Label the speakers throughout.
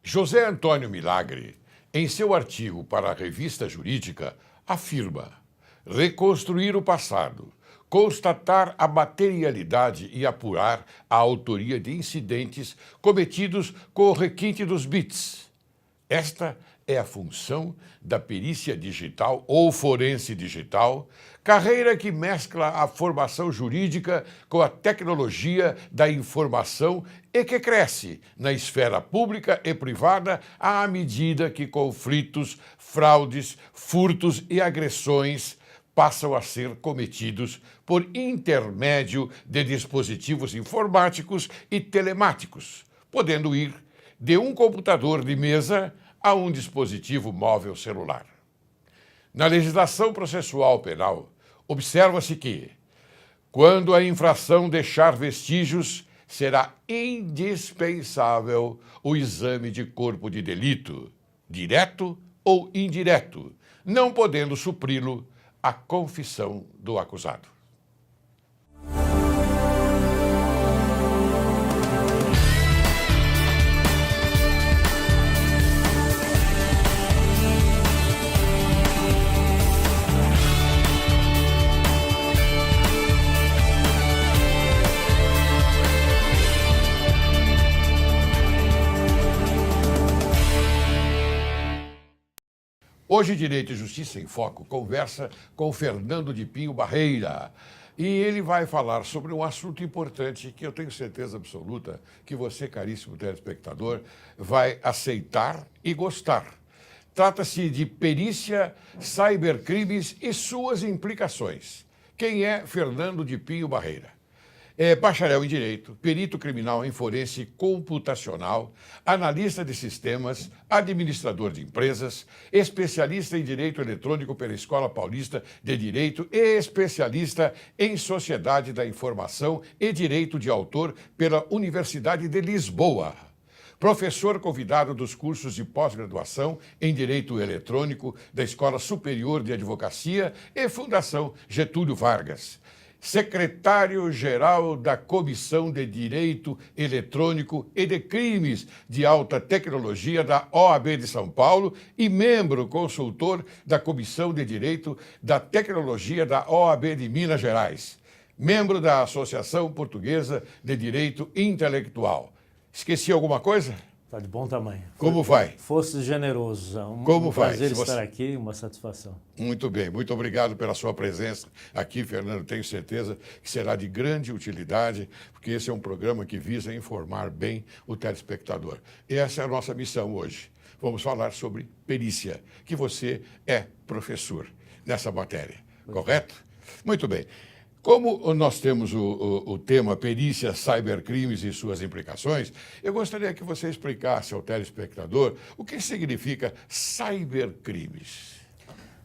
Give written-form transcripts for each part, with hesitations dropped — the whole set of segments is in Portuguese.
Speaker 1: José Antônio Milagre, em seu artigo para a Revista Jurídica, afirma: reconstruir o passado, constatar a materialidade e apurar a autoria de incidentes cometidos com o requinte dos bits. Esta é a função da perícia digital ou forense digital, carreira que mescla a formação jurídica com a tecnologia da informação e que cresce na esfera pública e privada à medida que conflitos, fraudes, furtos e agressões passam a ser cometidos por intermédio de dispositivos informáticos e telemáticos, podendo ir de um computador de mesa a um dispositivo móvel celular. Na legislação processual penal, observa-se que, quando a infração deixar vestígios, será indispensável o exame de corpo de delito, direto ou indireto, não podendo supri-lo a confissão do acusado. Hoje, Direito e Justiça em Foco conversa com Fernando de Pinho Barreira. E ele vai falar sobre um assunto importante que eu tenho certeza absoluta que você, caríssimo telespectador, vai aceitar e gostar. Trata-se de perícia, cybercrimes e suas implicações. Quem é Fernando de Pinho Barreira? É bacharel em Direito, perito criminal em forense computacional, analista de sistemas, administrador de empresas, especialista em Direito Eletrônico pela Escola Paulista de Direito e especialista em Sociedade da Informação e Direito de Autor pela Universidade de Lisboa. Professor convidado dos cursos de pós-graduação em Direito Eletrônico da Escola Superior de Advocacia e Fundação Getúlio Vargas. Secretário-Geral da Comissão de Direito Eletrônico e de Crimes de Alta Tecnologia da OAB de São Paulo e membro consultor da Comissão de Direito da Tecnologia da OAB de Minas Gerais. Membro da Associação Portuguesa de Direito Intelectual. Esqueci alguma coisa?
Speaker 2: Está de bom tamanho.
Speaker 1: Como vai?
Speaker 2: Fosse generoso.
Speaker 1: Como vai?
Speaker 2: Prazer estar aqui, uma satisfação.
Speaker 1: Muito bem, muito obrigado pela sua presença aqui, Fernando. Tenho certeza que será de grande utilidade, porque esse é um programa que visa informar bem o telespectador. E essa é a nossa missão hoje. Vamos falar sobre perícia, que você é professor nessa matéria, correto? Muito bem. Como nós temos o tema perícia, cybercrimes e suas implicações, eu gostaria que você explicasse ao telespectador o que significa cybercrimes.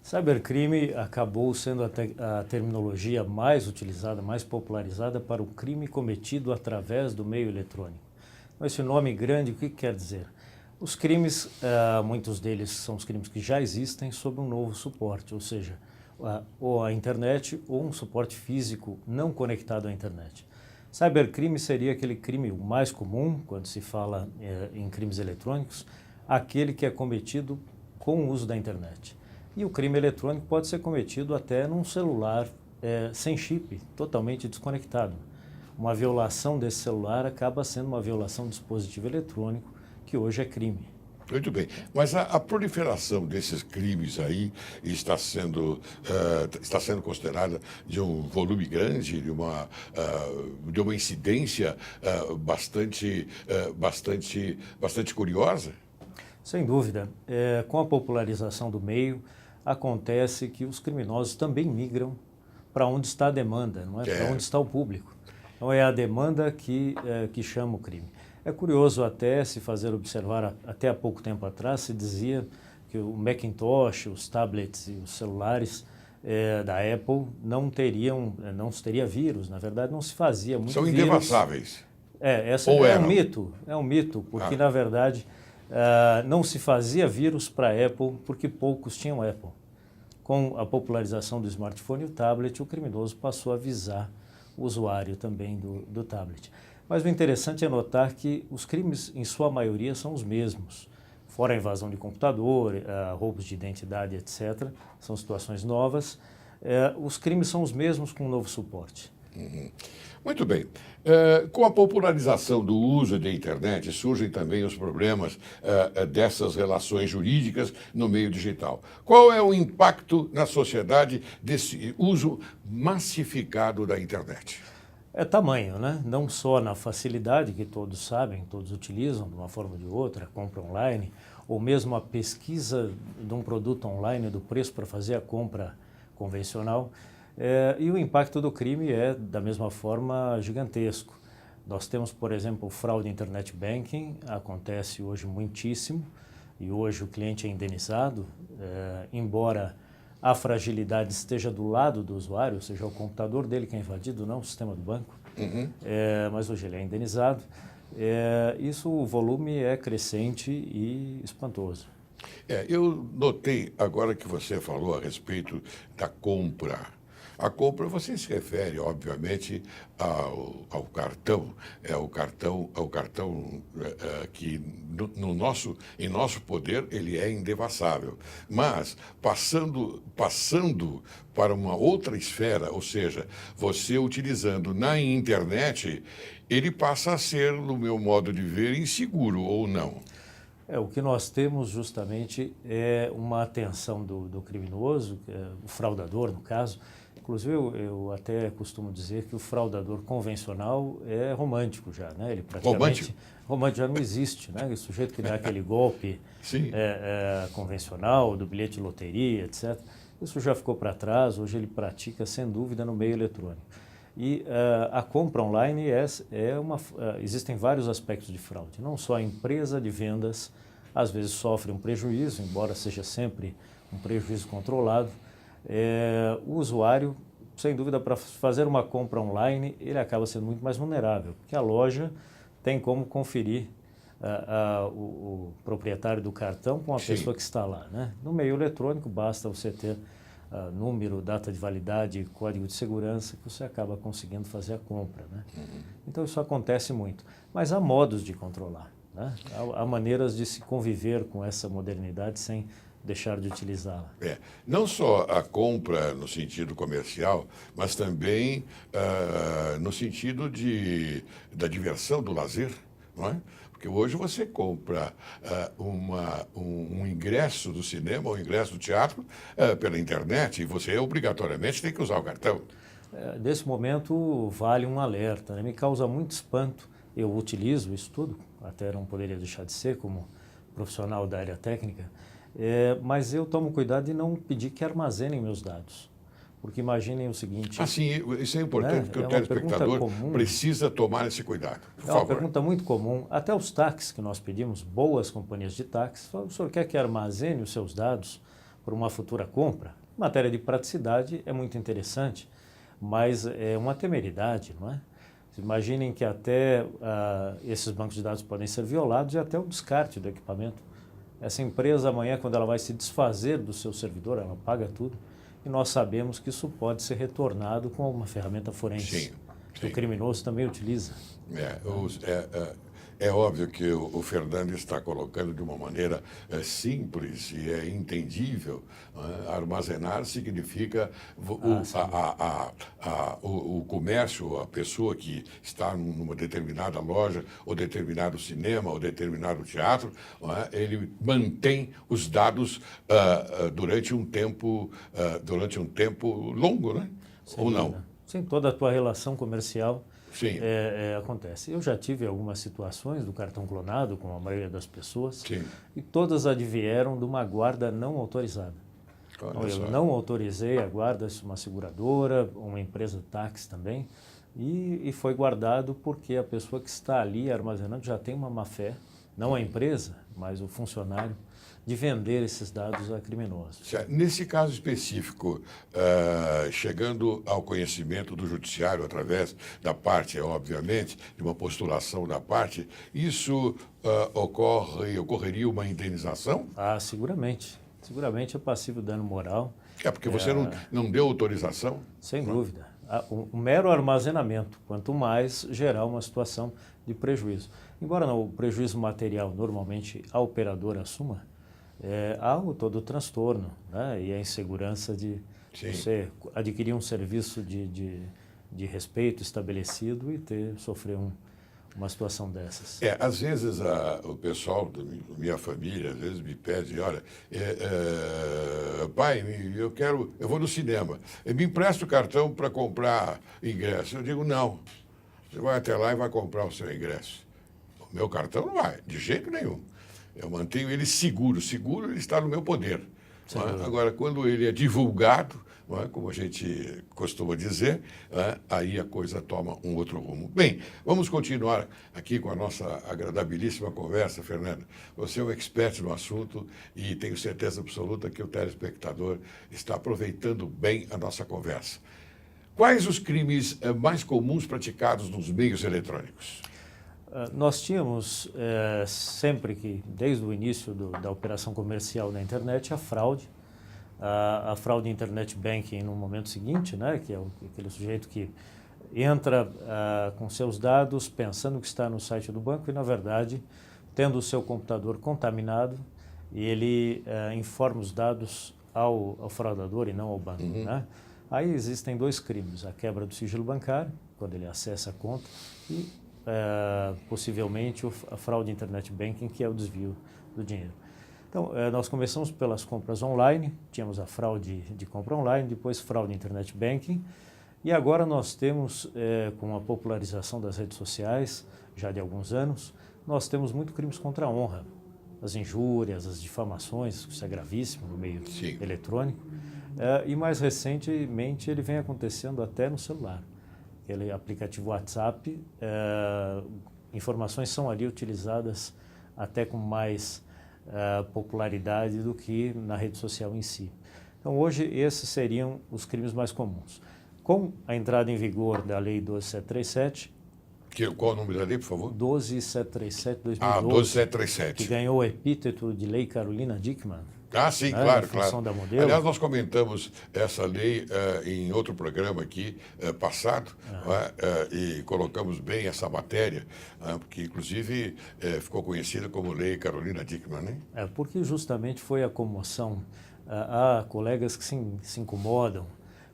Speaker 2: Cybercrime acabou sendo a terminologia mais utilizada, mais popularizada para o crime cometido através do meio eletrônico. Então, esse nome grande, o que quer dizer? Os crimes, muitos deles são os crimes que já existem sob um novo suporte, ou seja, ou a internet ou um suporte físico não conectado à internet. Cybercrime seria aquele crime mais comum, quando se fala em crimes eletrônicos, aquele que é cometido com o uso da internet. E o crime eletrônico pode ser cometido até num celular sem chip, totalmente desconectado. Uma violação desse celular acaba sendo uma violação do dispositivo eletrônico, que hoje é crime.
Speaker 1: Muito bem, mas a proliferação desses crimes aí está sendo considerada de um volume grande, de uma incidência bastante curiosa?
Speaker 2: Sem dúvida. Com a popularização do meio, acontece que os criminosos também migram para onde está a demanda, não é? Para onde está o público. Então é a demanda que chama o crime. É curioso até se fazer observar, até há pouco tempo atrás se dizia que o Macintosh, os tablets e os celulares da Apple não teria vírus. Na verdade, não se fazia muito
Speaker 1: São
Speaker 2: vírus.
Speaker 1: Indevassáveis.
Speaker 2: É um mito, porque na verdade não se fazia vírus para a Apple porque poucos tinham Apple. Com a popularização do smartphone e o tablet, o criminoso passou a visar o usuário também do tablet. Mas o interessante é notar que os crimes, em sua maioria, são os mesmos. Fora a invasão de computador, roubos de identidade, etc., são situações novas. Os crimes são os mesmos com um novo suporte.
Speaker 1: Uhum. Muito bem. Com a popularização do uso da internet, surgem também os problemas dessas relações jurídicas no meio digital. Qual é o impacto na sociedade desse uso massificado da internet?
Speaker 2: É tamanho, né? Não só na facilidade que todos sabem, todos utilizam de uma forma ou de outra, compra online, ou mesmo a pesquisa de um produto online, do preço para fazer a compra convencional. E o impacto do crime é, da mesma forma, gigantesco. Nós temos, por exemplo, o fraude internet banking, acontece hoje muitíssimo, e hoje o cliente é indenizado, embora a fragilidade esteja do lado do usuário, ou seja, o computador dele que é invadido, não o sistema do banco, mas hoje ele é indenizado. O volume é crescente e espantoso.
Speaker 1: Eu notei agora que você falou a respeito da compra. A compra, você se refere, obviamente, ao cartão. É o cartão que em nosso poder ele é indevassável. Mas passando para uma outra esfera, ou seja, você utilizando na internet, ele passa a ser, no meu modo de ver, inseguro ou não.
Speaker 2: O que nós temos justamente é uma atenção do criminoso, o fraudador, no caso. Inclusive, eu até costumo dizer que o fraudador convencional é romântico já, né? Ele praticamente... Romântico já não existe, né? O sujeito que dá aquele golpe convencional, do bilhete de loteria, etc. Isso já ficou para trás, hoje ele pratica, sem dúvida, no meio eletrônico. E a compra online existem vários aspectos de fraude. Não só a empresa de vendas, às vezes sofre um prejuízo, embora seja sempre um prejuízo controlado. O usuário, sem dúvida, para fazer uma compra online, ele acaba sendo muito mais vulnerável, porque a loja tem como conferir o proprietário do cartão com a pessoa que está lá, né? No meio eletrônico, basta você ter número, data de validade, código de segurança, que você acaba conseguindo fazer a compra, né? Então, isso acontece muito. Mas há modos de controlar, né? Há maneiras de se conviver com essa modernidade sem deixar de utilizá-la.
Speaker 1: Não só a compra no sentido comercial, mas também no sentido da diversão, do lazer, não é? Porque hoje você compra um ingresso do cinema ou um ingresso do teatro pela internet e você obrigatoriamente tem que usar o cartão.
Speaker 2: Nesse momento, vale um alerta, né? Me causa muito espanto. Eu utilizo isso tudo, até não poderia deixar de ser como profissional da área técnica, mas eu tomo cuidado de não pedir que armazenem meus dados. Porque imaginem o seguinte...
Speaker 1: Sim, isso é importante, porque o telespectador precisa tomar esse cuidado. Por favor.
Speaker 2: É uma pergunta muito comum. Até os táxis que nós pedimos, boas companhias de táxi, falam: o senhor quer que armazene os seus dados para uma futura compra? Em matéria de praticidade é muito interessante, mas é uma temeridade, não é? Imaginem que até esses bancos de dados podem ser violados e até o descarte do equipamento. Essa empresa amanhã, quando ela vai se desfazer do seu servidor, ela paga tudo, e nós sabemos que isso pode ser retornado com uma ferramenta forense. Sim. O criminoso também utiliza.
Speaker 1: É óbvio que o Fernando está colocando de uma maneira simples e é entendível. Armazenar significa o comércio, a pessoa que está numa determinada loja, ou determinado cinema, ou determinado teatro, ele mantém os dados durante um tempo longo, né?
Speaker 2: Sem
Speaker 1: ou
Speaker 2: dúvida.
Speaker 1: não?
Speaker 2: Sim, toda a tua relação comercial acontece. Eu já tive algumas situações do cartão clonado, com a maioria das pessoas, e todas advieram de uma guarda não autorizada. Então, eu não autorizei a guarda, uma seguradora, uma empresa de táxi também, e foi guardado porque a pessoa que está ali armazenando já tem uma má-fé, não a empresa, mas o funcionário, de vender esses dados a criminosos.
Speaker 1: Nesse caso específico, chegando ao conhecimento do judiciário através da parte, obviamente, de uma postulação da parte, isso ocorreria uma indenização?
Speaker 2: Seguramente é passível dano moral.
Speaker 1: Porque você não deu autorização?
Speaker 2: Sem dúvida. o mero armazenamento, quanto mais gerar uma situação de prejuízo. Embora não, o prejuízo material normalmente a operadora assuma, há todo o transtorno, né? E a insegurança de você adquirir um serviço de respeito estabelecido e sofrer uma situação dessas.
Speaker 1: Às vezes o pessoal da minha família, às vezes me pede, olha, pai, eu vou no cinema, me empresta o cartão para comprar ingresso. Eu digo, não, você vai até lá e vai comprar o seu ingresso. O meu cartão não vai, de jeito nenhum. Eu mantenho ele seguro, ele está no meu poder. Agora, quando ele é divulgado, como a gente costuma dizer, aí a coisa toma um outro rumo. Bem, vamos continuar aqui com a nossa agradabilíssima conversa, Fernando. Você é um expert no assunto e tenho certeza absoluta que o telespectador está aproveitando bem a nossa conversa. Quais os crimes mais comuns praticados nos meios eletrônicos?
Speaker 2: Nós tínhamos sempre que, desde o início da operação comercial na internet, a fraude. A fraude internet banking no momento seguinte, né, que é aquele sujeito que entra com seus dados pensando que está no site do banco e, na verdade, tendo o seu computador contaminado, ele informa os dados ao fraudador e não ao banco. Né? Aí existem dois crimes, a quebra do sigilo bancário, quando ele acessa a conta, e possivelmente a fraude internet banking, que é o desvio do dinheiro. Então, nós começamos pelas compras online, tínhamos a fraude de compra online, depois fraude internet banking, e agora nós temos, com a popularização das redes sociais, já de alguns anos, nós temos muito crimes contra a honra, as injúrias, as difamações, isso é gravíssimo no meio eletrônico, e mais recentemente ele vem acontecendo até no celular. Aquele aplicativo WhatsApp, informações são ali utilizadas até com mais popularidade do que na rede social em si. Então, hoje, esses seriam os crimes mais comuns. Com a entrada em vigor da Lei 12737...
Speaker 1: Qual o nome da lei, por favor?
Speaker 2: 12737/2012.
Speaker 1: 12737.
Speaker 2: Que ganhou o epíteto de Lei Carolina Dickmann.
Speaker 1: Sim,
Speaker 2: né,
Speaker 1: claro.
Speaker 2: Da modelo.
Speaker 1: Aliás, nós comentamos essa lei em outro programa aqui passado, e colocamos bem essa matéria, porque inclusive ficou conhecida como Lei Carolina Dickmann, né?
Speaker 2: Porque justamente foi a comoção. Há colegas que se incomodam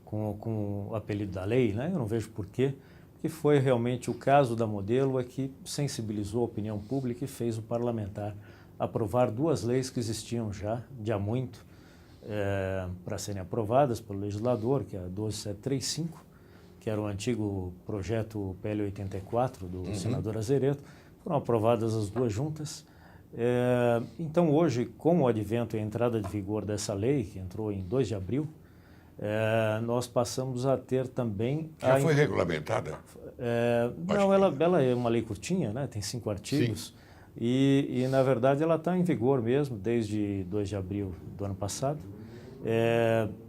Speaker 2: com o apelido da lei, né? Eu não vejo porquê, porque foi realmente o caso da modelo que sensibilizou a opinião pública e fez o parlamentar aprovar duas leis que existiam já de há muito para serem aprovadas pelo legislador, que é a 12735, que era o antigo projeto PL 84 do senador Azeredo. Foram aprovadas as duas juntas. Então, hoje, com o advento e a entrada de vigor dessa lei, que entrou em 2 de abril, nós passamos a ter também...
Speaker 1: Já foi regulamentada?
Speaker 2: Não, ela é uma lei curtinha, né? Tem 5 artigos. Sim. E, na verdade, ela está em vigor mesmo desde 2 de abril do ano passado.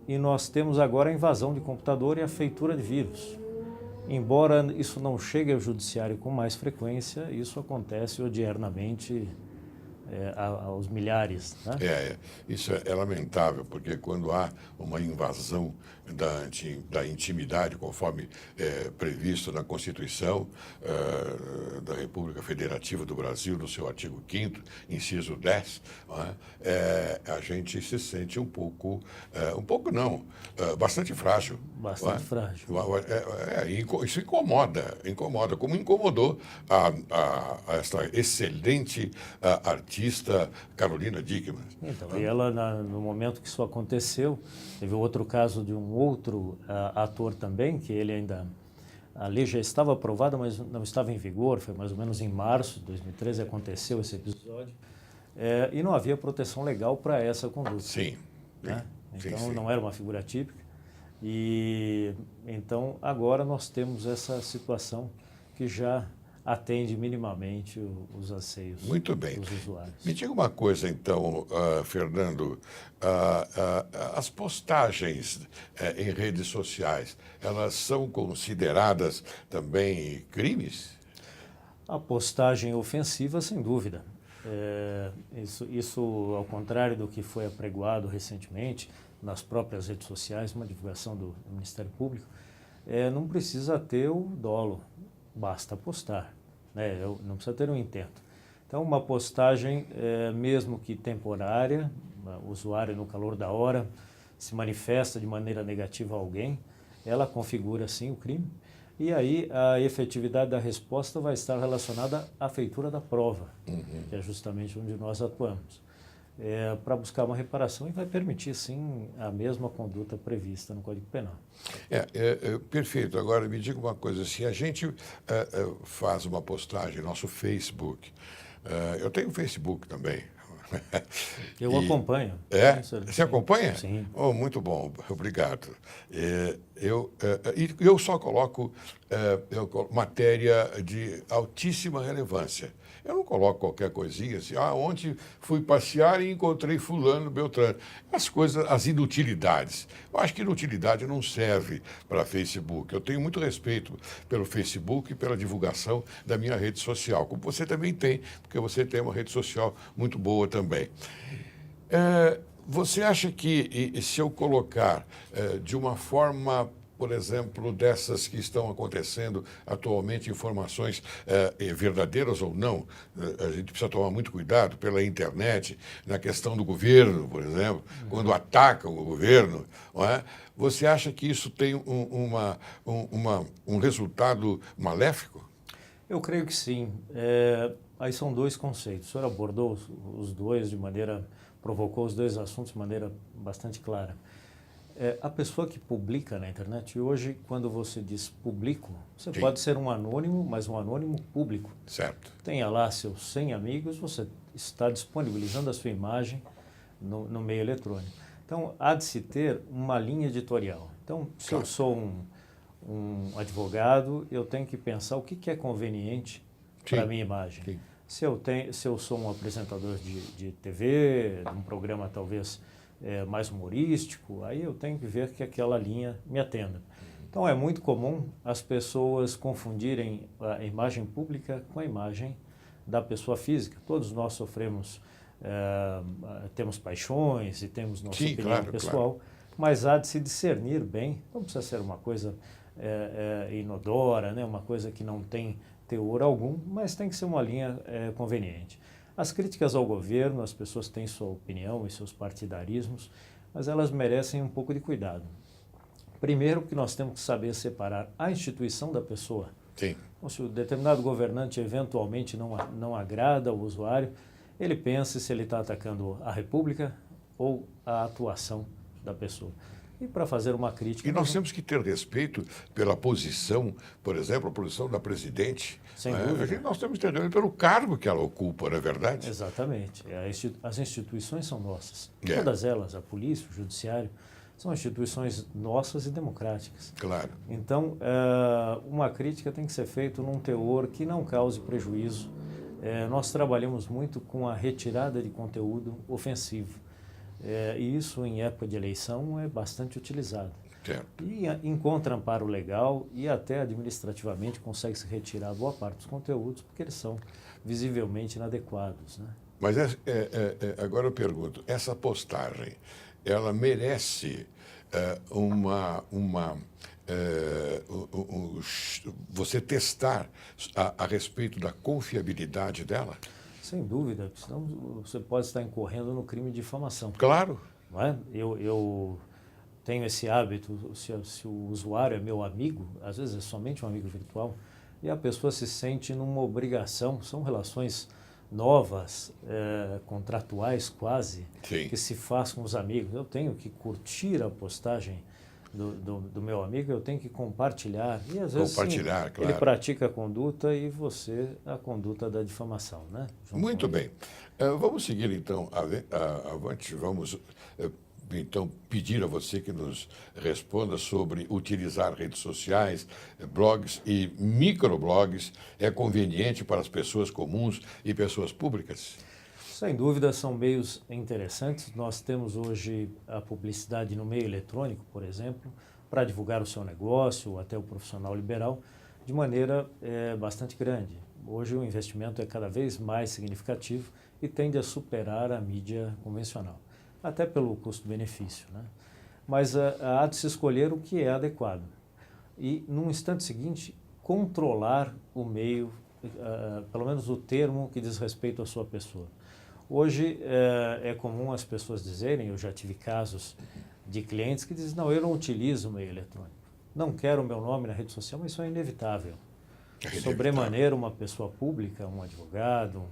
Speaker 2: E nós temos agora a invasão de computador e a feitura de vírus. Embora isso não chegue ao judiciário com mais frequência, isso acontece odiernamente aos milhares. Né?
Speaker 1: Isso é lamentável, porque quando há uma invasão da intimidade, conforme previsto na Constituição da República Federativa do Brasil, no seu artigo 5º, inciso 10, a gente se sente bastante frágil.
Speaker 2: Bastante frágil.
Speaker 1: Isso incomoda, como incomodou essa excelente artista Carolina Dickmann.
Speaker 2: Então, e ela, no momento que isso aconteceu, teve outro caso de um outro ator também, que a lei já estava aprovada, mas não estava em vigor, foi mais ou menos em março de 2013 aconteceu esse episódio, e não havia proteção legal para essa conduta.
Speaker 1: Sim.
Speaker 2: Né? Então, não era uma figura típica. E então, agora nós temos essa situação que já atende minimamente os anseios
Speaker 1: Muito bem.
Speaker 2: dos usuários.
Speaker 1: Me diga uma coisa, então, Fernando. As postagens em redes sociais, elas são consideradas também crimes?
Speaker 2: A postagem ofensiva, sem dúvida. Isso, ao contrário do que foi apregoado recentemente nas próprias redes sociais, uma divulgação do Ministério Público, não precisa ter o dolo, basta postar, né? Não precisa ter um intento. Então, uma postagem, mesmo que temporária, o usuário no calor da hora se manifesta de maneira negativa a alguém, ela configura sim o crime, e aí a efetividade da resposta vai estar relacionada à feitura da prova, que é justamente onde nós atuamos, para buscar uma reparação e vai permitir sim a mesma conduta prevista no Código Penal.
Speaker 1: Perfeito. Agora me diga uma coisa, se a gente faz uma postagem no nosso Facebook, eu tenho Facebook também.
Speaker 2: Eu acompanho.
Speaker 1: Você acompanha?
Speaker 2: Sim.
Speaker 1: Oh, muito bom, obrigado. Eu só coloco matéria de altíssima relevância. Eu não coloco qualquer coisinha assim, ontem fui passear e encontrei fulano, beltrano. As coisas, as inutilidades. Eu acho que inutilidade não serve para Facebook. Eu tenho muito respeito pelo Facebook e pela divulgação da minha rede social, como você também tem, porque você tem uma rede social muito boa também. Você acha que se eu colocar de uma forma, por exemplo, dessas que estão acontecendo atualmente, informações verdadeiras ou não, a gente precisa tomar muito cuidado pela internet, na questão do governo, por exemplo, quando atacam o governo, não é? Você acha que isso tem um resultado maléfico?
Speaker 2: Eu creio que sim. Aí são dois conceitos. O senhor abordou os dois provocou os dois assuntos de maneira bastante clara. A pessoa que publica na internet, hoje, quando você diz publico, você
Speaker 1: Sim.
Speaker 2: pode ser um anônimo, mas um anônimo público.
Speaker 1: Certo.
Speaker 2: Tenha lá seus 100 amigos, você está disponibilizando a sua imagem no meio eletrônico. Então, há de se ter uma linha editorial. Então, se eu sou um advogado, eu tenho que pensar o que é conveniente para a minha imagem.
Speaker 1: Sim.
Speaker 2: Se eu sou um apresentador de TV, de um programa talvez mais humorístico, aí eu tenho que ver que aquela linha me atenda. Então é muito comum as pessoas confundirem a imagem pública com a imagem da pessoa física. Todos nós sofremos, temos paixões e temos nossa opinião pessoal, mas há de se discernir bem, não precisa ser uma coisa inodora, né? Uma coisa que não tem teor algum, mas tem que ser uma linha conveniente. As críticas ao governo, as pessoas têm sua opinião e seus partidarismos, mas elas merecem um pouco de cuidado. Primeiro, que nós temos que saber separar a instituição da pessoa.
Speaker 1: Sim.
Speaker 2: Então, se o determinado governante eventualmente não agrada ao usuário, ele pensa se ele está atacando a República ou a atuação da pessoa. E para fazer uma crítica...
Speaker 1: E nós temos que ter respeito pela posição, por exemplo, a posição da presidente.
Speaker 2: Sem dúvida.
Speaker 1: Nós temos que ter respeito pelo cargo que ela ocupa, não é verdade?
Speaker 2: Exatamente. As instituições são nossas. Todas elas, a polícia, o judiciário, são instituições nossas e democráticas.
Speaker 1: Claro.
Speaker 2: Então, uma crítica tem que ser feita num teor que não cause prejuízo. Nós trabalhamos muito com a retirada de conteúdo ofensivo. E isso, em época de eleição, é bastante utilizado.
Speaker 1: Certo.
Speaker 2: E encontra amparo legal e até administrativamente consegue-se retirar boa parte dos conteúdos porque eles são visivelmente inadequados, né?
Speaker 1: Mas agora eu pergunto, essa postagem, ela merece você testar a respeito da confiabilidade dela?
Speaker 2: Sem dúvida, senão você pode estar incorrendo no crime de difamação.
Speaker 1: Claro.
Speaker 2: Não é? Eu tenho esse hábito, se o usuário é meu amigo, às vezes é somente um amigo virtual, e a pessoa se sente numa obrigação, são relações novas, contratuais quase,
Speaker 1: Sim.
Speaker 2: que se faz com os amigos. Eu tenho que curtir a postagem do meu amigo, eu tenho que compartilhar. E às vezes sim,
Speaker 1: claro.
Speaker 2: ele pratica a conduta e você a conduta da difamação, né?
Speaker 1: Muito bem. Vamos seguir então avante. Vamos então pedir a você que nos responda sobre utilizar redes sociais, blogs e microblogs é conveniente para as pessoas comuns e pessoas públicas?
Speaker 2: Sem dúvida, são meios interessantes. Nós temos hoje a publicidade no meio eletrônico, por exemplo, para divulgar o seu negócio ou até o profissional liberal, de maneira bastante grande. Hoje o investimento é cada vez mais significativo e tende a superar a mídia convencional, até pelo custo-benefício, né? Mas há de se escolher o que é adequado. e, num instante seguinte, controlar o meio, pelo menos o termo que diz respeito à sua pessoa. Hoje é comum as pessoas dizerem, eu já tive casos de clientes que dizem, não, eu não utilizo o meio eletrônico, não quero o meu nome na rede social, mas isso é inevitável. Sobremaneira, uma pessoa pública, um advogado,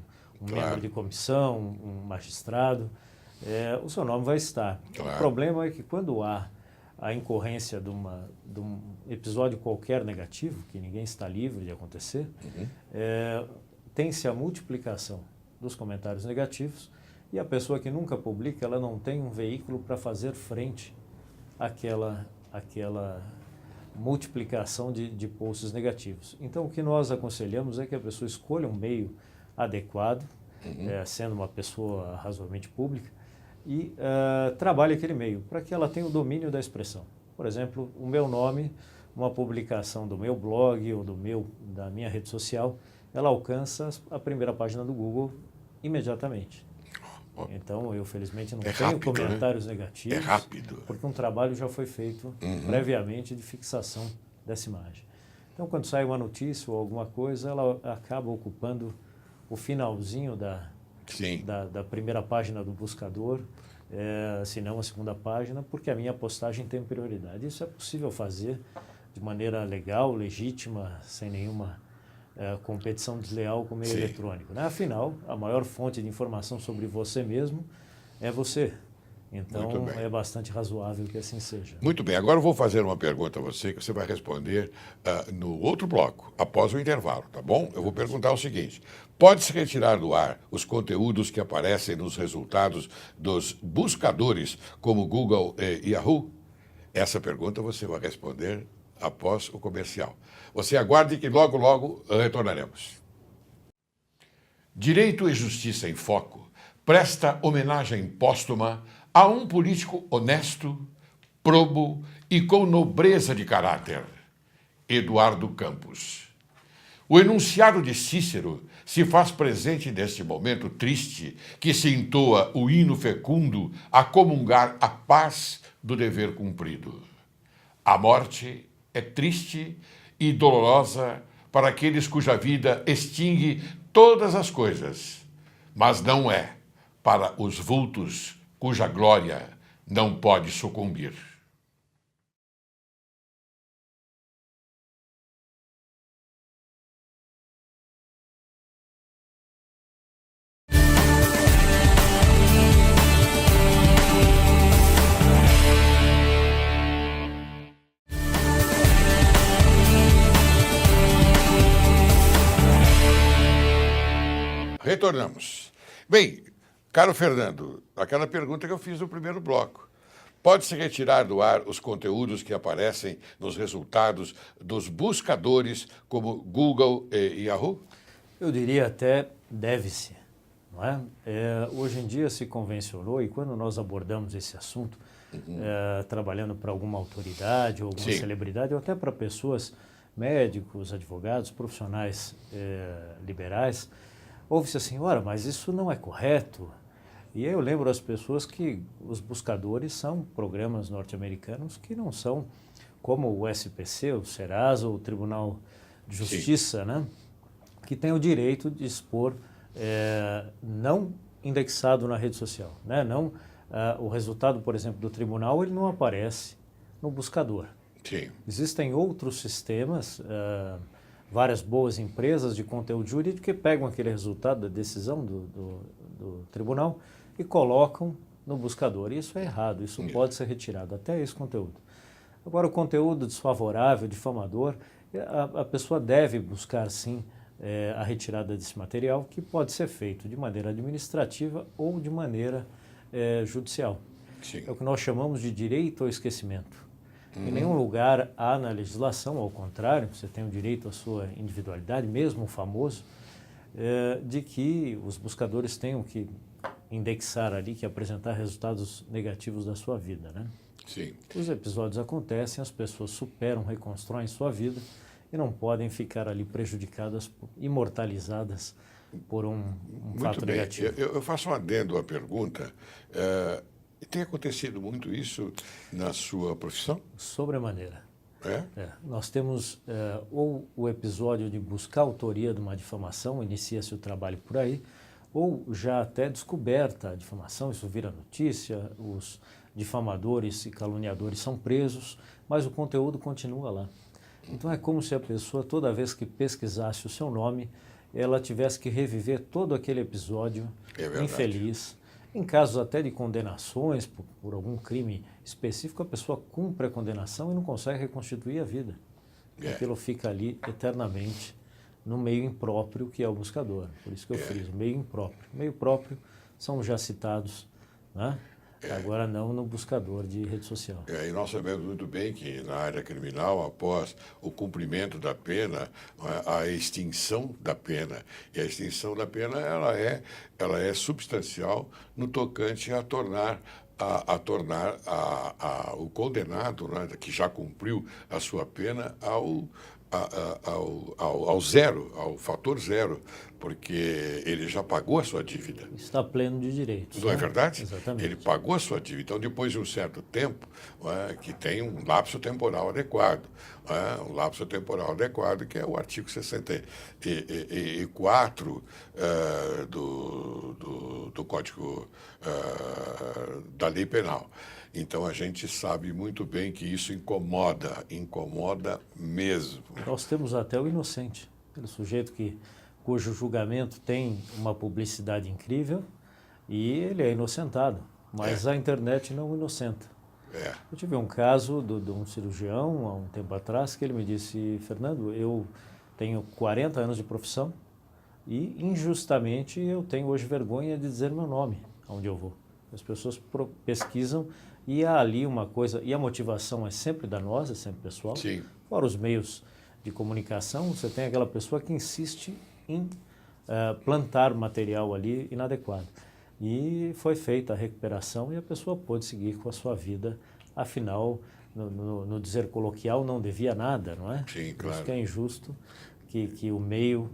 Speaker 2: um membro de comissão, um magistrado, o seu nome vai estar. O problema é que quando há a incorrência de um episódio qualquer negativo, que ninguém está livre de acontecer, tem-se a multiplicação dos comentários negativos e a pessoa que nunca publica, ela não tem um veículo para fazer frente àquela multiplicação de posts negativos. Então, o que nós aconselhamos é que a pessoa escolha um meio adequado, sendo uma pessoa razoavelmente pública, e trabalhe aquele meio, para que ela tenha o domínio da expressão. Por exemplo, o meu nome, uma publicação do meu blog ou da minha rede social, ela alcança a primeira página do Google imediatamente. Então, eu felizmente não tenho comentários negativos.
Speaker 1: É rápido.
Speaker 2: Porque um trabalho já foi feito previamente de fixação dessa imagem. Então, quando sai uma notícia ou alguma coisa, ela acaba ocupando o finalzinho da primeira página do buscador, se não a segunda página, porque a minha postagem tem prioridade. Isso é possível fazer de maneira legal, legítima, sem nenhuma competição desleal com o meio eletrônico. Né? Afinal, a maior fonte de informação sobre você mesmo é você. Então, é bastante razoável que assim seja.
Speaker 1: Muito bem. Agora eu vou fazer uma pergunta a você, que você vai responder no outro bloco, após o intervalo, tá bom? Eu vou perguntar o seguinte: pode-se retirar do ar os conteúdos que aparecem nos resultados dos buscadores, como Google e Yahoo? Essa pergunta você vai responder após o comercial. Você aguarde que logo, logo retornaremos. Direito e Justiça em Foco presta homenagem póstuma a um político honesto, probo e com nobreza de caráter, Eduardo Campos. O enunciado de Cícero se faz presente neste momento triste que se entoa o hino fecundo a comungar a paz do dever cumprido. A morte é triste e dolorosa para aqueles cuja vida extingue todas as coisas, mas não é para os vultos cuja glória não pode sucumbir. Retornamos. Bem, caro Fernando, aquela pergunta que eu fiz no primeiro bloco. Pode-se retirar do ar os conteúdos que aparecem nos resultados dos buscadores como Google e Yahoo?
Speaker 2: Eu diria até deve-se. Não é? Hoje em dia se convencionou, e quando nós abordamos esse assunto, trabalhando para alguma autoridade ou alguma celebridade, ou até para pessoas, médicos, advogados, profissionais liberais, ouve-se assim, ora, mas isso não é correto. E aí eu lembro às pessoas que os buscadores são programas norte-americanos que não são como o SPC, o Serasa, o Tribunal de Justiça, né? Que tem o direito de expor não indexado na rede social. Né? Não, o resultado, por exemplo, do tribunal, ele não aparece no buscador.
Speaker 1: Sim.
Speaker 2: Existem outros sistemas, várias boas empresas de conteúdo jurídico que pegam aquele resultado da decisão do tribunal e colocam no buscador. Isso é errado, isso pode ser retirado, até esse conteúdo. Agora, o conteúdo desfavorável, difamador, a pessoa deve buscar, sim, a retirada desse material, que pode ser feito de maneira administrativa ou de maneira judicial.
Speaker 1: Sim.
Speaker 2: É o que nós chamamos de direito ao esquecimento. Em nenhum lugar há na legislação, ao contrário, você tem o direito à sua individualidade, mesmo o famoso, de que os buscadores tenham que indexar ali, que apresentar resultados negativos da sua vida, né?
Speaker 1: Sim.
Speaker 2: Os episódios acontecem, as pessoas superam, reconstroem sua vida e não podem ficar ali prejudicadas, imortalizadas por um fato negativo.
Speaker 1: Eu faço um adendo à pergunta. Tem acontecido muito isso na sua profissão?
Speaker 2: Sobremaneira. Nós temos ou o episódio de buscar a autoria de uma difamação, inicia-se o trabalho por aí, ou já até descoberta a difamação, isso vira notícia, os difamadores e caluniadores são presos, mas o conteúdo continua lá. Então é como se a pessoa, toda vez que pesquisasse o seu nome, ela tivesse que reviver todo aquele episódio infeliz. Em casos até de condenações por algum crime específico, a pessoa cumpre a condenação e não consegue reconstituir a vida. Aquilo fica ali eternamente no meio impróprio que é o buscador. Por isso que eu friso, meio impróprio. Meio próprio são já citados, né? Agora não no buscador de rede social.
Speaker 1: E nós sabemos muito bem que na área criminal, após o cumprimento da pena, a extinção da pena. E a extinção da pena ela é substancial no tocante a tornar o condenado, né, que já cumpriu a sua pena, ao zero, ao fator zero, porque ele já pagou a sua dívida.
Speaker 2: Está pleno de direitos.
Speaker 1: Não é verdade?
Speaker 2: Exatamente.
Speaker 1: Ele pagou a sua dívida. Então, depois de um certo tempo, que tem um lapso temporal adequado, que é o artigo 64 do Código da Lei Penal. Então, a gente sabe muito bem que isso incomoda mesmo.
Speaker 2: Nós temos até o inocente, aquele sujeito cujo julgamento tem uma publicidade incrível e ele é inocentado, mas a internet não o inocenta. Eu tive um caso de um cirurgião, há um tempo atrás, que ele me disse: Fernando, eu tenho 40 anos de profissão e, injustamente, eu tenho hoje vergonha de dizer meu nome, onde eu vou. As pessoas pesquisam e há ali uma coisa, e a motivação é sempre danosa, é sempre pessoal.
Speaker 1: Sim.
Speaker 2: Fora os meios de comunicação, você tem aquela pessoa que insiste em plantar material ali inadequado. E foi feita a recuperação e a pessoa pôde seguir com a sua vida. Afinal, no dizer coloquial, não devia nada, não é?
Speaker 1: Sim, claro.
Speaker 2: Por isso que é injusto que o meio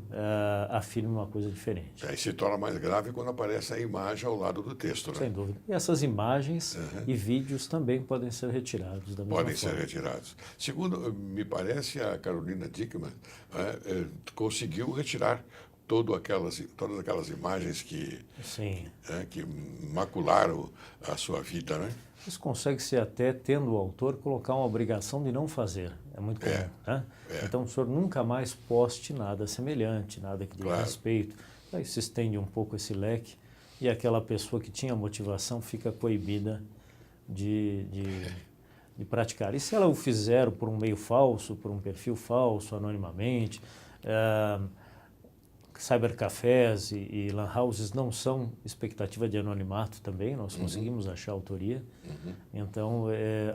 Speaker 2: afirme uma coisa diferente.
Speaker 1: Aí se torna mais grave quando aparece a imagem ao lado do texto, né?
Speaker 2: Sem dúvida. E essas imagens e vídeos também podem ser retirados da mesma forma.
Speaker 1: Podem ser retirados. Segundo, me parece, a Carolina Dickmann conseguiu retirar todas aquelas imagens que macularam a sua vida, né?
Speaker 2: Isso consegue-se até, tendo o autor, colocar uma obrigação de não fazer. É muito comum. Né? Então, o senhor nunca mais poste nada semelhante, nada que diga respeito. Aí se estende um pouco esse leque e aquela pessoa que tinha motivação fica coibida de praticar. E se ela o fizer por um meio falso, por um perfil falso, anonimamente, cybercafés e lan houses não são expectativa de anonimato também, nós conseguimos achar a autoria. Então,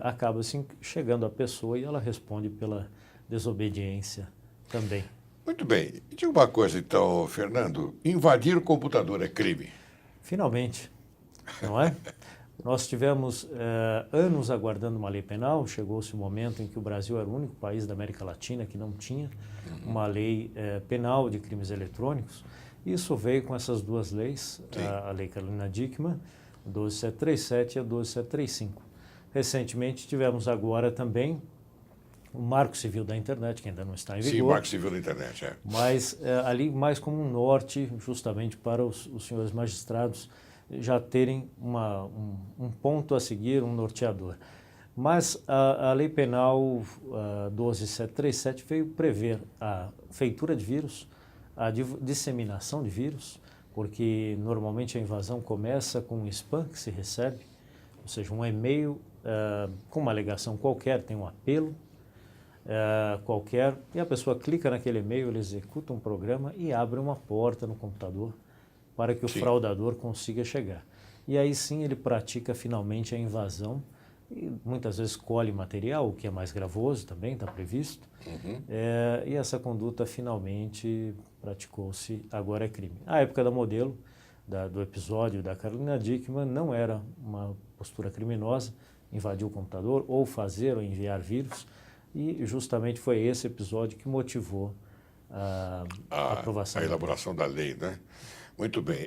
Speaker 2: acaba assim chegando a pessoa e ela responde pela desobediência também.
Speaker 1: Muito bem. E diga uma coisa, então, Fernando, invadir o computador é crime?
Speaker 2: Finalmente, não é? Nós tivemos anos aguardando uma lei penal, chegou-se o momento em que o Brasil era o único país da América Latina que não tinha uma lei penal de crimes eletrônicos. Isso veio com essas duas leis, a Lei Carolina Dickmann, 12737 e a 12735. Recentemente tivemos agora também o Marco Civil da Internet, que ainda não está em vigor.
Speaker 1: Sim, o Marco Civil da Internet,
Speaker 2: Mas ali mais como um norte, justamente para os senhores magistrados já terem um ponto a seguir, um norteador. Mas a Lei Penal 12737 veio prever a feitura de vírus, a disseminação de vírus, porque normalmente a invasão começa com um spam que se recebe, ou seja, um e-mail com uma alegação qualquer, tem um apelo qualquer, e a pessoa clica naquele e-mail, ele executa um programa e abre uma porta no computador para que o fraudador consiga chegar. E aí sim ele pratica finalmente a invasão e muitas vezes colhe material, o que é mais gravoso também, está previsto. E essa conduta finalmente praticou-se, agora é crime. A época da modelo, do episódio da Carolina Dickmann, não era uma postura criminosa, invadir o computador ou fazer ou enviar vírus, e justamente foi esse episódio que motivou a aprovação.
Speaker 1: A elaboração da lei, né? Muito bem.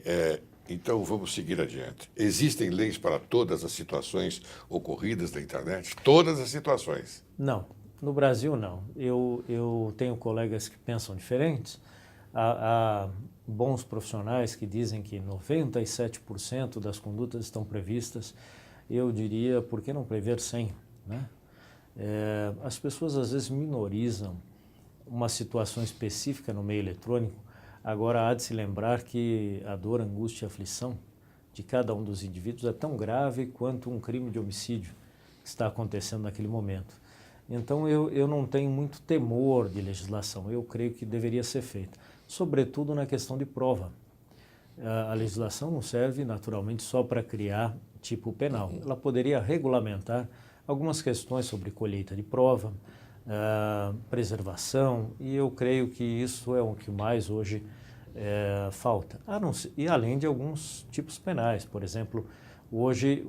Speaker 1: Então, vamos seguir adiante. Existem leis para todas as situações ocorridas na internet? Todas as situações?
Speaker 2: Não. No Brasil, não. Eu tenho colegas que pensam diferentes. Há bons profissionais que dizem que 97% das condutas estão previstas. Eu diria, por que não prever 100%? Né? As pessoas às vezes minorizam uma situação específica no meio eletrônico. Agora, há de se lembrar que a dor, angústia e aflição de cada um dos indivíduos é tão grave quanto um crime de homicídio que está acontecendo naquele momento. Então, eu não tenho muito temor de legislação. Eu creio que deveria ser feita, sobretudo na questão de prova. A legislação não serve, naturalmente, só para criar tipo penal. Ela poderia regulamentar algumas questões sobre colheita de prova, preservação, e eu creio que isso é o que mais hoje falta. E além de alguns tipos penais, por exemplo, hoje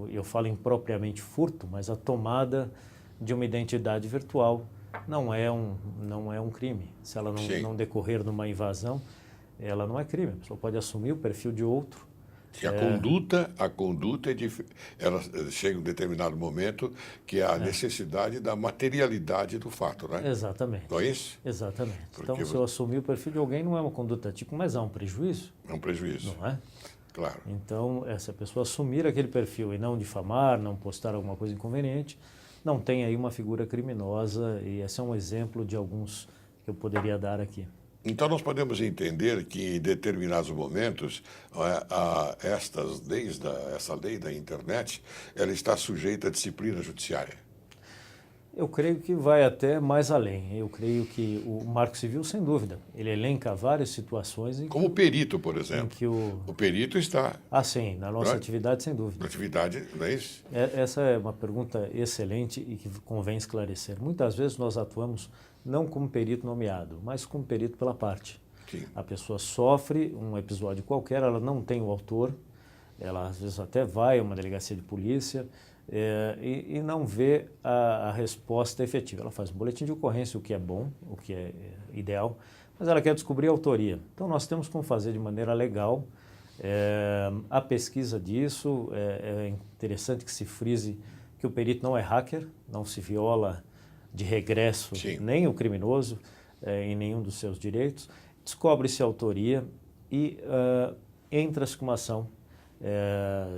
Speaker 2: eu falo impropriamente furto, mas a tomada de uma identidade virtual não é um crime. Se ela não decorrer numa invasão, ela não é crime. A pessoa pode assumir o perfil de outro.
Speaker 1: Que a conduta ela chega em um determinado momento que há a necessidade da materialidade do fato, né?
Speaker 2: Exatamente.
Speaker 1: Não é isso?
Speaker 2: Exatamente.
Speaker 1: Porque
Speaker 2: então, se eu assumir o perfil de alguém, não é uma conduta típica, mas há um prejuízo.
Speaker 1: É um prejuízo.
Speaker 2: Não é?
Speaker 1: Claro.
Speaker 2: Então, se a pessoa assumir aquele perfil e não difamar, não postar alguma coisa inconveniente, não tem aí uma figura criminosa, e esse é um exemplo de alguns que eu poderia dar aqui.
Speaker 1: Então, nós podemos entender que, em determinados momentos, essa lei da internet, ela está sujeita à disciplina judiciária.
Speaker 2: Eu creio que vai até mais além. Eu creio que o Marco Civil, sem dúvida, ele elenca várias situações em
Speaker 1: Como o perito, por exemplo.
Speaker 2: que o
Speaker 1: perito está...
Speaker 2: sim, na nossa atividade, sem dúvida.
Speaker 1: Na atividade, não é isso?
Speaker 2: Essa é uma pergunta excelente e que convém esclarecer. Muitas vezes nós atuamos não como perito nomeado, mas como perito pela parte.
Speaker 1: Sim.
Speaker 2: A pessoa sofre um episódio qualquer, ela não tem o autor, ela às vezes até vai a uma delegacia de polícia e não vê a resposta efetiva. Ela faz um boletim de ocorrência, o que é bom, o que é ideal, mas ela quer descobrir a autoria. Então nós temos como fazer de maneira legal a pesquisa disso. É interessante que se frise que o perito não é hacker, não se viola de regresso nem o criminoso em nenhum dos seus direitos, descobre-se a autoria e entra-se com uma ação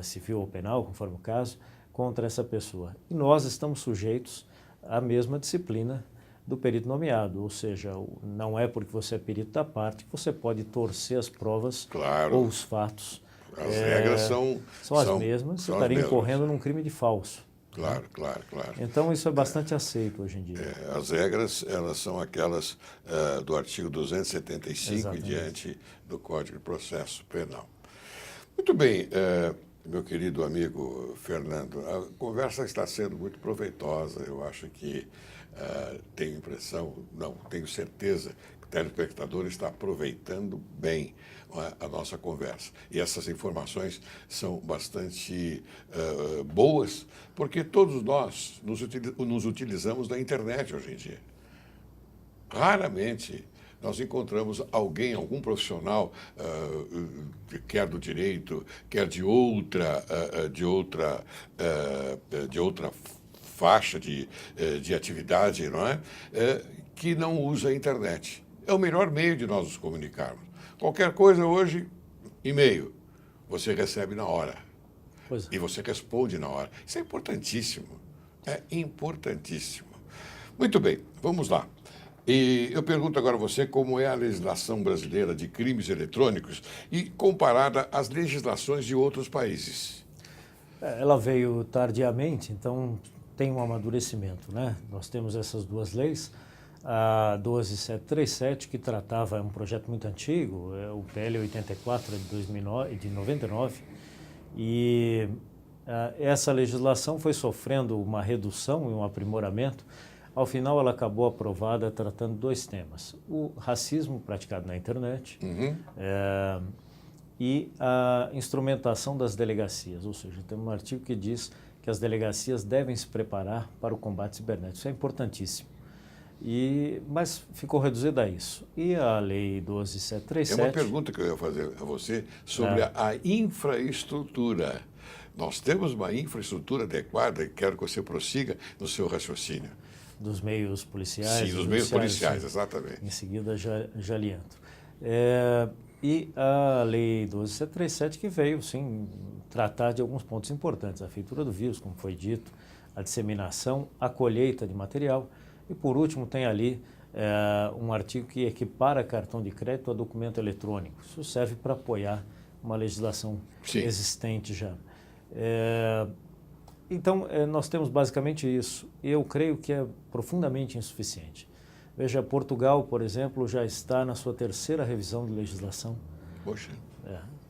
Speaker 2: civil ou penal, conforme o caso, contra essa pessoa. E nós estamos sujeitos à mesma disciplina do perito nomeado, ou seja, não é porque você é perito da parte que você pode torcer as provas ou os fatos.
Speaker 1: As regras são
Speaker 2: as mesmas, você estaria incorrendo num crime de falso.
Speaker 1: Claro.
Speaker 2: Então, isso é bastante aceito hoje em dia.
Speaker 1: As regras, elas são aquelas do artigo 275
Speaker 2: Exatamente.
Speaker 1: e diante do Código de Processo Penal. Muito bem, meu querido amigo Fernando, a conversa está sendo muito proveitosa. Eu acho que tenho impressão, não, tenho certeza que o telespectador está aproveitando bem a nossa conversa. E essas informações são bastante boas, porque todos nós nos utilizamos da internet hoje em dia. Raramente nós encontramos algum profissional, quer do direito, quer de outra faixa de atividade, não é? Que não usa a internet. É o melhor meio de nós nos comunicarmos. Qualquer coisa hoje, e-mail, você recebe na hora.
Speaker 2: Pois é.
Speaker 1: E você responde na hora. Isso é importantíssimo. É importantíssimo. Muito bem, vamos lá. E eu pergunto agora a você como é a legislação brasileira de crimes eletrônicos e comparada às legislações de outros países.
Speaker 2: Ela veio tardiamente, então tem um amadurecimento, né? Nós temos essas duas leis, a 12737, que tratava, é um projeto muito antigo, o PL 84 de 99, e essa legislação foi sofrendo uma redução e um aprimoramento. Ao final, ela acabou aprovada tratando dois temas: o racismo praticado na internet e a instrumentação das delegacias. Ou seja, tem um artigo que diz que as delegacias devem se preparar para o combate cibernético. Isso é importantíssimo. Mas ficou reduzida a isso. E a Lei 12737...
Speaker 1: É uma pergunta que eu ia fazer a você sobre a infraestrutura. Nós temos uma infraestrutura adequada e quero que você prossiga no seu raciocínio.
Speaker 2: dos meios policiais.
Speaker 1: Sim, dos meios policiais, exatamente.
Speaker 2: Em seguida já lhe entro. E a Lei 12.737 que veio, sim, tratar de alguns pontos importantes. A feitura do vírus, como foi dito, a disseminação, a colheita de material. E, por último, tem ali um artigo que equipara cartão de crédito a documento eletrônico. Isso serve para apoiar uma legislação existente já. Então, nós temos basicamente isso. Eu creio que é profundamente insuficiente. Veja, Portugal, por exemplo, já está na sua 3ª revisão de legislação.
Speaker 1: Poxa.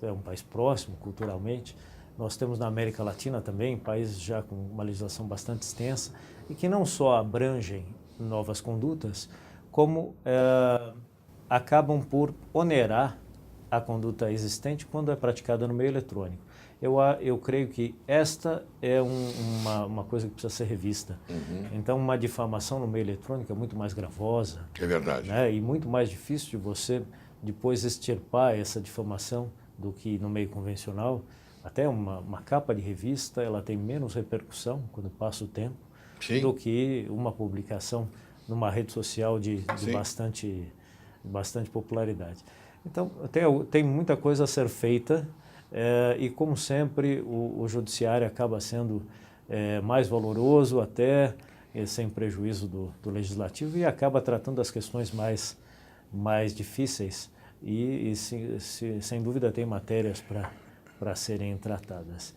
Speaker 2: É um país próximo culturalmente. Nós temos na América Latina também países já com uma legislação bastante extensa e que não só abrangem novas condutas, como acabam por onerar a conduta existente quando é praticada no meio eletrônico. Eu creio que esta é uma coisa que precisa ser revista. Então, uma difamação no meio eletrônico é muito mais gravosa.
Speaker 1: É verdade.
Speaker 2: Né? E muito mais difícil de você depois extirpar essa difamação do que no meio convencional. Até uma capa de revista, ela tem menos repercussão quando passa o tempo do que uma publicação numa rede social de bastante popularidade. Então, tem muita coisa a ser feita. E, como sempre, o judiciário acaba sendo mais valoroso até, sem prejuízo do legislativo, e acaba tratando as questões mais difíceis e sem dúvida, tem matérias para serem tratadas.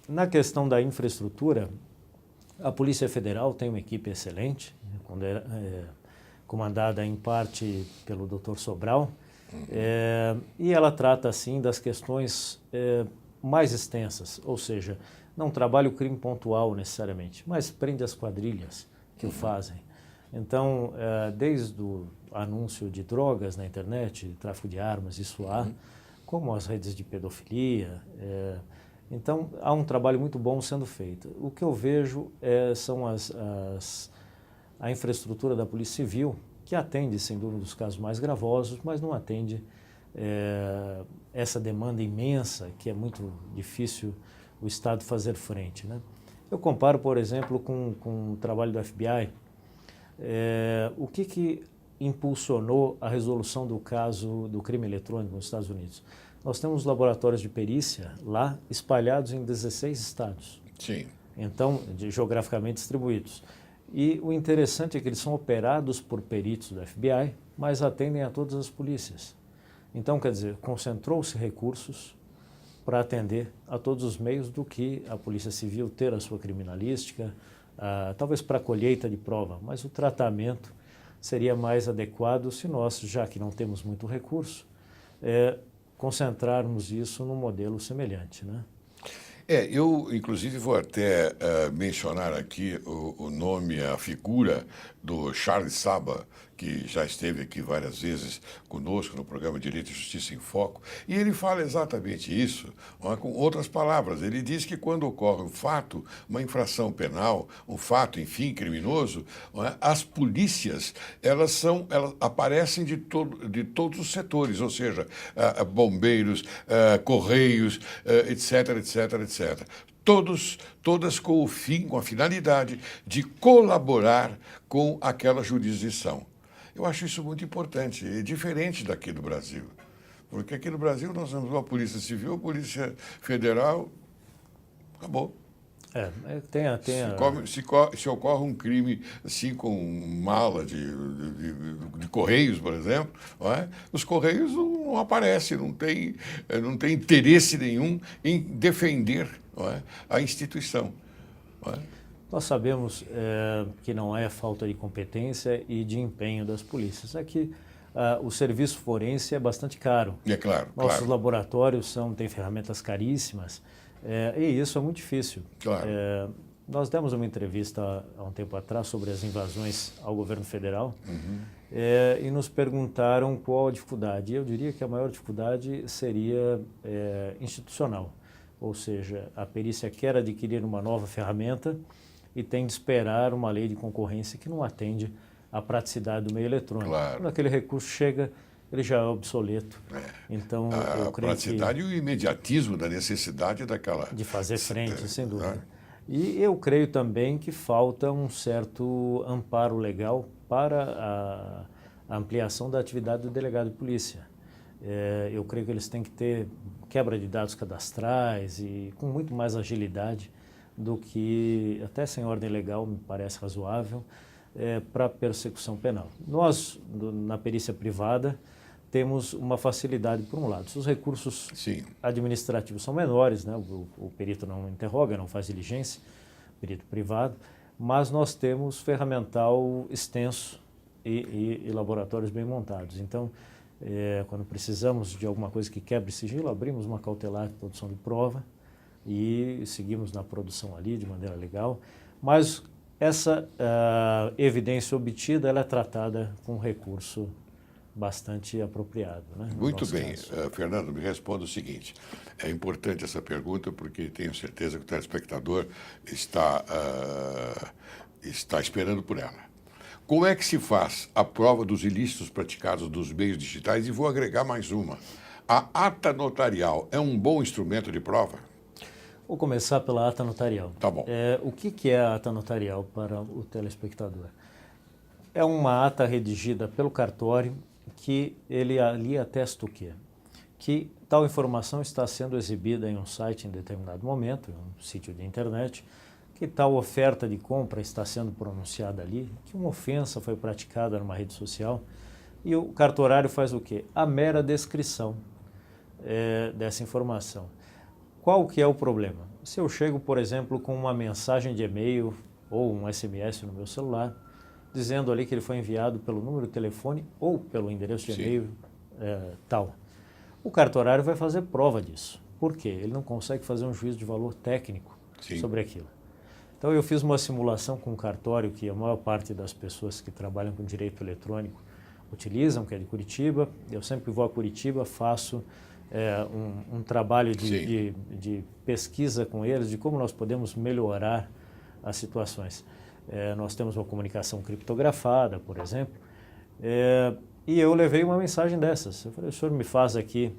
Speaker 2: Na questão da infraestrutura, a Polícia Federal tem uma equipe excelente, comandada em parte pelo Dr. Sobral, e ela trata, assim, das questões mais extensas, ou seja, não trabalha o crime pontual necessariamente, mas prende as quadrilhas que o fazem. Então, desde o anúncio de drogas na internet, tráfico de armas, isso há, como as redes de pedofilia. Então, há um trabalho muito bom sendo feito. O que eu vejo são a infraestrutura da Polícia Civil, que atende, sem dúvida, os casos mais gravosos, mas não atende essa demanda imensa, que é muito difícil o Estado fazer frente, né? Eu comparo, por exemplo, com o trabalho do FBI. O que impulsionou a resolução do caso do crime eletrônico nos Estados Unidos? Nós temos laboratórios de perícia lá espalhados em 16 estados.
Speaker 1: Sim.
Speaker 2: Então, geograficamente distribuídos. E o interessante é que eles são operados por peritos do FBI, mas atendem a todas as polícias. Então, quer dizer, concentrou-se recursos para atender a todos os meios do que a Polícia Civil ter a sua criminalística, talvez para a colheita de prova, mas o tratamento seria mais adequado se nós, já que não temos muito recurso, concentrarmos isso num modelo semelhante, né?
Speaker 1: Eu, inclusive, vou até mencionar aqui o nome, a figura do Charles Saba, que já esteve aqui várias vezes conosco no programa Direito e Justiça em Foco, e ele fala exatamente isso, com outras palavras. Ele diz que quando ocorre um fato, uma infração penal, um fato, enfim, criminoso, as polícias, elas aparecem de todos os setores, ou seja, bombeiros, correios, etc, etc, etc. Todas com o fim, com a finalidade de colaborar com aquela jurisdição. Eu acho isso muito importante, é diferente daqui do Brasil. Porque aqui no Brasil nós temos uma Polícia Civil, a Polícia Federal, acabou. Se ocorre um crime assim com mala de Correios, por exemplo, os Correios não aparecem, não tem interesse nenhum em defender a instituição.
Speaker 2: Nós sabemos que não é falta de competência e de empenho das polícias. Aqui o serviço forense é bastante caro.
Speaker 1: É claro.
Speaker 2: Nossos laboratórios têm ferramentas caríssimas. E isso é muito difícil.
Speaker 1: Claro.
Speaker 2: Nós demos uma entrevista há um tempo atrás sobre as invasões ao governo federal e nos perguntaram qual a dificuldade. E eu diria que a maior dificuldade seria institucional, ou seja, a perícia quer adquirir uma nova ferramenta e tem de esperar uma lei de concorrência que não atende à praticidade do meio eletrônico.
Speaker 1: Claro.
Speaker 2: Quando aquele recurso chega, ele já é obsoleto. Então, eu creio
Speaker 1: praticidade e o imediatismo da necessidade daquela...
Speaker 2: de fazer frente, sem dúvida. E eu creio também que falta um certo amparo legal para a ampliação da atividade do delegado de polícia. Eu creio que eles têm que ter quebra de dados cadastrais e com muito mais agilidade do que, até sem ordem legal, me parece razoável, para persecução penal. Nós, na perícia privada, temos uma facilidade, por um lado. Se os recursos administrativos são menores, né, o perito não interroga, não faz diligência, perito privado, mas nós temos ferramental extenso e laboratórios bem montados. Então, quando precisamos de alguma coisa que quebre sigilo, abrimos uma cautelar de produção de prova e seguimos na produção ali de maneira legal, mas essa evidência obtida ela é tratada com recurso bastante apropriado. Né,
Speaker 1: muito bem. Fernando, me responda o seguinte, é importante essa pergunta porque tenho certeza que o telespectador está esperando por ela. Como é que se faz a prova dos ilícitos praticados nos meios digitais? E vou agregar mais uma. A ata notarial é um bom instrumento de prova?
Speaker 2: Vou começar pela ata notarial.
Speaker 1: Tá bom.
Speaker 2: O que é a ata notarial para o telespectador? É uma ata redigida pelo cartório que ele ali atesta o quê? Que tal informação está sendo exibida em um site em determinado momento, em um sítio de internet, que tal oferta de compra está sendo pronunciada ali, que uma ofensa foi praticada numa rede social, e o cartorário faz o quê? A mera descrição dessa informação. Qual que é o problema? Se eu chego, por exemplo, com uma mensagem de e-mail ou um SMS no meu celular, dizendo ali que ele foi enviado pelo número de telefone ou pelo endereço de e-mail tal, o cartorário vai fazer prova disso. Por quê? Ele não consegue fazer um juízo de valor técnico sobre aquilo. Então, eu fiz uma simulação com um cartório que a maior parte das pessoas que trabalham com direito eletrônico utilizam, que é de Curitiba. Eu sempre vou a Curitiba, faço um trabalho de pesquisa com eles, de como nós podemos melhorar as situações. Nós temos uma comunicação criptografada, por exemplo, e eu levei uma mensagem dessas. Eu falei, o senhor me faz aqui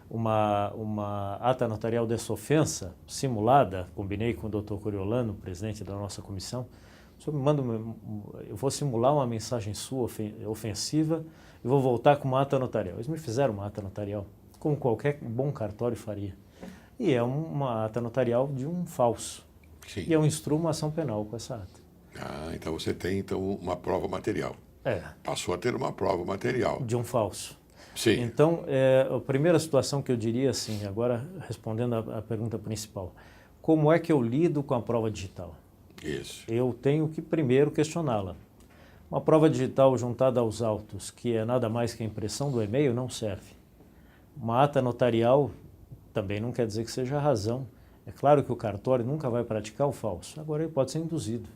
Speaker 2: uma ata notarial dessa ofensa simulada, combinei com o Dr. Coriolano, presidente da nossa comissão, o senhor me manda, eu vou simular uma mensagem sua ofensiva e vou voltar com uma ata notarial. Eles me fizeram uma ata notarial, como qualquer bom cartório faria. E é uma ata notarial de um falso. Sim. E eu instruo uma ação penal com essa ata.
Speaker 1: Então você tem uma prova material. Passou a ter uma prova material.
Speaker 2: De um falso.
Speaker 1: Sim.
Speaker 2: Então, a primeira situação que eu diria assim, agora respondendo à pergunta principal, como é que eu lido com a prova digital?
Speaker 1: Isso.
Speaker 2: Eu tenho que primeiro questioná-la. Uma prova digital juntada aos autos, que é nada mais que a impressão do e-mail, não serve. Uma ata notarial também não quer dizer que seja a razão. É claro que o cartório nunca vai praticar o falso, agora ele pode ser induzido.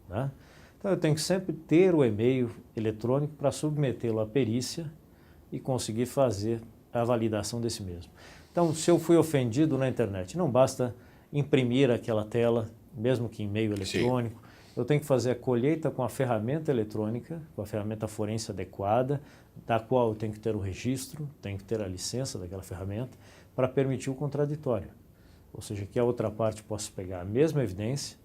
Speaker 2: Né? Então, eu tenho que sempre ter o e-mail eletrônico para submetê-lo à perícia e conseguir fazer a validação desse mesmo. Então, se eu fui ofendido na internet, não basta imprimir aquela tela, mesmo que em meio eletrônico. Sim. Eu tenho que fazer a colheita com a ferramenta eletrônica, com a ferramenta forense adequada, da qual eu tenho que ter o registro, tenho que ter a licença daquela ferramenta, para permitir o contraditório. Ou seja, que a outra parte possa pegar a mesma evidência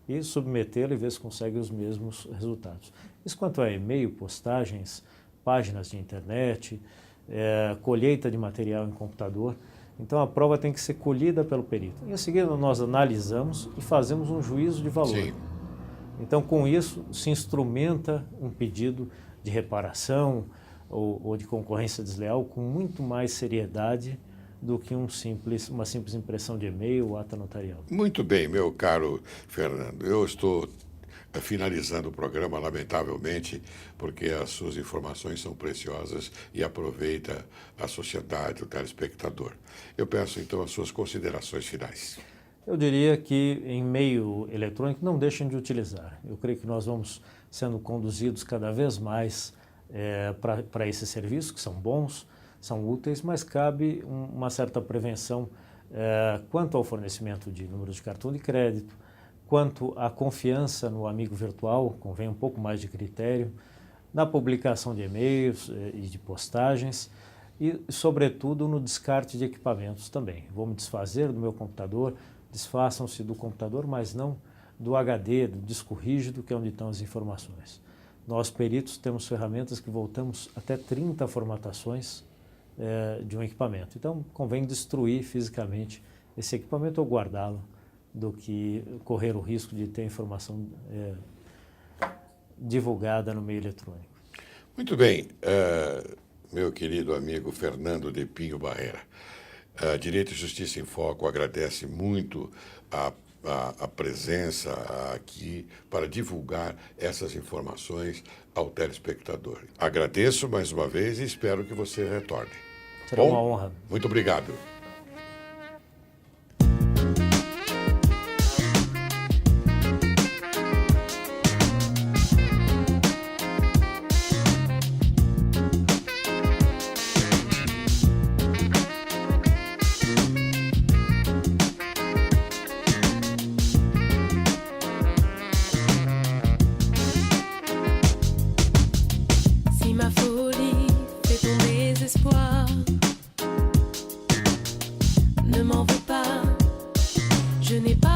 Speaker 2: e submetê-la e ver se consegue os mesmos resultados. Isso quanto a e-mail, postagens, páginas de internet, colheita de material em computador. Então, a prova tem que ser colhida pelo perito. Em seguida, nós analisamos e fazemos um juízo de valor. Sim. Então, com isso, se instrumenta um pedido de reparação ou de concorrência desleal com muito mais seriedade do que uma simples impressão de e-mail ou ata notarial.
Speaker 1: Muito bem, meu caro Fernando. Eu estou finalizando o programa, lamentavelmente, porque as suas informações são preciosas e aproveita a sociedade, o telespectador. Eu peço, então, as suas considerações finais.
Speaker 2: Eu diria que em meio eletrônico não deixem de utilizar. Eu creio que nós vamos sendo conduzidos cada vez mais para esses serviços, que são bons, são úteis, mas cabe uma certa prevenção quanto ao fornecimento de números de cartão de crédito, quanto à confiança no amigo virtual, convém um pouco mais de critério, na publicação de e-mails e de postagens e, sobretudo, no descarte de equipamentos também. Vou me desfazer do meu computador, desfaçam-se do computador, mas não do HD, do disco rígido, que é onde estão as informações. Nós, peritos, temos ferramentas que voltamos até 30 formatações de um equipamento. Então, convém destruir fisicamente esse equipamento ou guardá-lo do que correr o risco de ter informação divulgada no meio eletrônico.
Speaker 1: Muito bem, meu querido amigo Fernando de Pinho Barrera. Direito e Justiça em Foco agradece muito a presença aqui para divulgar essas informações ao telespectador. Agradeço mais uma vez e espero que você retorne.
Speaker 2: Será uma honra.
Speaker 1: Muito obrigado.
Speaker 3: Ne m'en veux pas, je n'ai pas